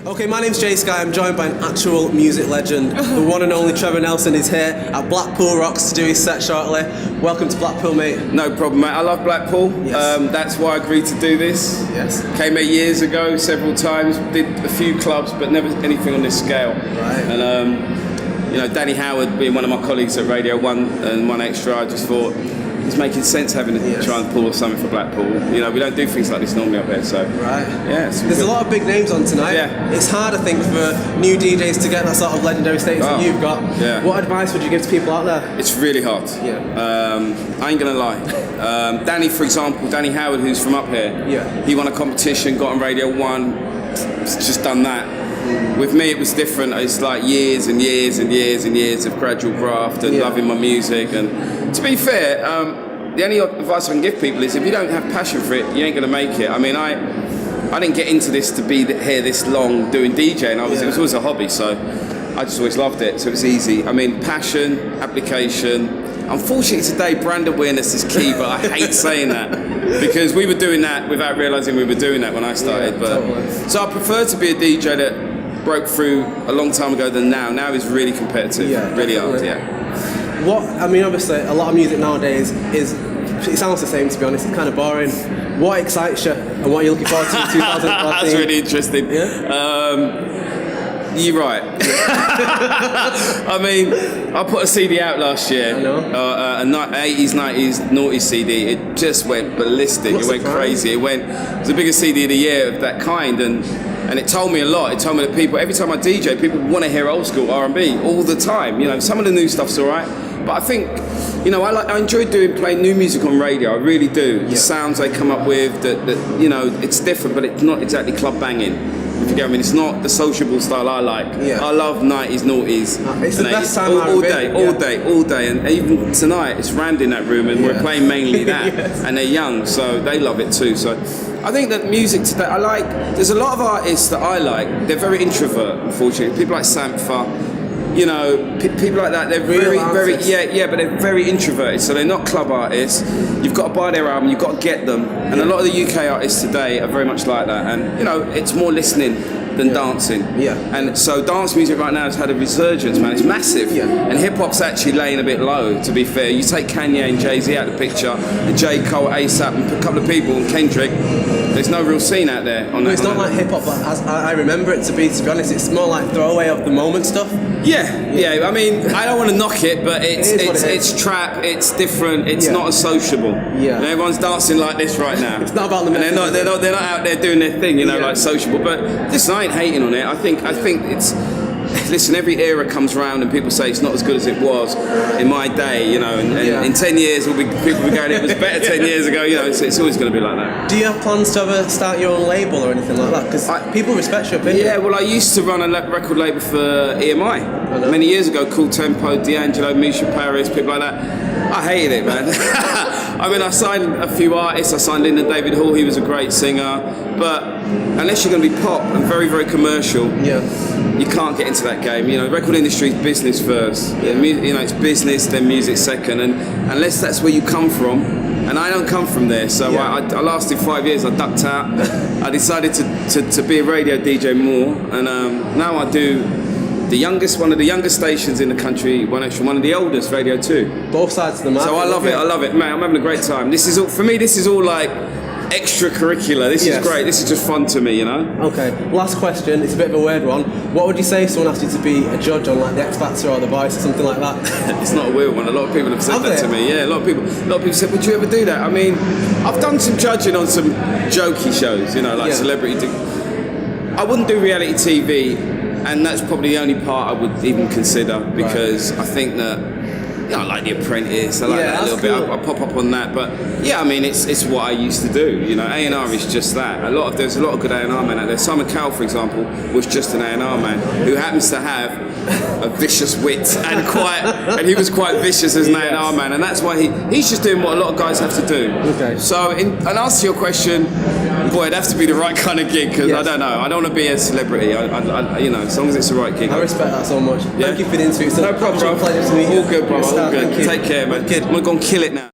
Okay, my name's Jsky. I'm joined by an actual music legend. The one and only Trevor Nelson is here at Blackpool Rocks to do his set shortly. Welcome to Blackpool, mate. No problem, mate. I love Blackpool. Yes. That's why I agreed to do this. Yes. Came here years ago, several times. Did a few clubs, but never anything on this scale. Right. And you know, Danny Howard being one of my colleagues at Radio 1 and One Extra, I just thought it's making sense having to try and pull off something for Blackpool. You know, we don't do things like this normally up here, so. Right. Yeah. There's a lot of big names on tonight. Yeah. It's hard, I think, for new DJs to get that sort of legendary status that you've got. Yeah. What advice would you give to people out there? It's really hard. Yeah. I ain't gonna lie. Danny, for example, Danny Howard, who's from up here. Yeah. He won a competition, got on Radio 1, just done that. With me, it was different. It's like years and years and years and years of gradual graft and loving my music. And to be fair, the only advice I can give people is if you don't have passion for it, you ain't gonna make it. I mean, I didn't get into this to be here this long doing DJing. It was always a hobby, so I just always loved it. So it was easy. I mean, passion, application. Unfortunately today, brand awareness is key, but I hate saying that because we were doing that without realising we were doing that when I started. So I prefer to be a DJ that broke through a long time ago than now. Now is really competitive, really hard, What, I mean, obviously, a lot of music nowadays it sounds the same, to be honest. It's kind of boring. What excites you and what are you looking forward to in 2014? That's really interesting. Yeah? You're right. I mean, I put a CD out last year, I know. an 80s, 90s, naughty CD. It just went ballistic. It went crazy. It was the biggest CD of the year of that kind, and it told me a lot. It told me that people, every time I DJ, people want to hear old school R&B all the time. You know, some of the new stuff's all right, but I think, you know, I enjoy playing new music on radio. I really do. The sounds they come up with, that you know, it's different, but it's not exactly club banging. If you get what I mean, it's not the sociable style I like. I love 90s, noughties. It's the best time all day. And even tonight, it's rammed in that room, and we're playing mainly that. And they're young, so they love it too. So I think that music today, there's a lot of artists that I like. They're very introvert, unfortunately. People like Sampha. You know, people like that, they're very, but they're very introverted, so they're not club artists. You've got to buy their album, you've got to get them. And a lot of the UK artists today are very much like that. And, you know, it's more listening than dancing. And so dance music right now has had a resurgence, man. It's massive. And hip-hop's actually laying a bit low, to be fair. You take Kanye and Jay-Z out of the picture, and J. Cole, ASAP, and a couple of people, and Kendrick, there's no real scene out there. It's not like hip-hop, as I remember it to be honest. It's more like throwaway of the moment stuff. I mean, I don't want to knock it, but it's trap, it's different, it's not as sociable. And everyone's dancing like this right now. It's not about the message. And they're not out there doing their thing, you know, like sociable. But listen, I ain't hating on it. I think it's. Listen, every era comes around and people say it's not as good as it was in my day, you know, and in 10 years people will be going, it was better 10 years ago, you know, it's always going to be like that. Do you have plans to ever start your own label or anything like that? Because people respect your opinion. Yeah, well, I used to run a record label for EMI many years ago, Cool Tempo, D'Angelo, Misha Paris, people like that. I hated it, man. I mean, I signed a few artists. I signed in David Hall, he was a great singer, but unless you're going to be pop and very, very commercial, you can't get into that game. You know, the record industry is business first. You know, it's business, then music second, and unless that's where you come from, and I don't come from there, so I lasted 5 years. I ducked out. I decided to be a radio DJ more, and now I do one of the youngest stations in the country, one of the oldest, Radio 2. Both sides of the map. So I love it, man. I'm having a great time. This is all, for me, this is all like extracurricular. This is great. This is just fun to me, you know. Okay. Last question. It's a bit of a weird one. What would you say if someone asked you to be a judge on like the X Factor or The Voice or something like that? It's not a weird one. A lot of people have said that to me. Yeah, a lot of people said, "Would you ever do that?" I mean, I've done some judging on some jokey shows, you know, like celebrity. I wouldn't do reality TV. And that's probably the only part I would even consider because I think that, you know, I like The Apprentice, I like that a little bit, I pop up on that, but I mean, it's what I used to do, you know, A&R is just that. There's a lot of good A&R men out there. Simon Cowell, for example, was just an A&R man who happens to have a vicious wit and he was quite vicious as an A&R man, and that's why he's just doing what a lot of guys have to do. Okay. So, in answer to your question, boy, it'd have to be the right kind of gig, because I don't know, I don't want to be a celebrity, you know, as long as it's the right gig. I respect that so much. Thank you for the interview. No problem, bro. Pleasure to meet you. All good, bro. All good. Take care, man. I'm going to go and kill it now.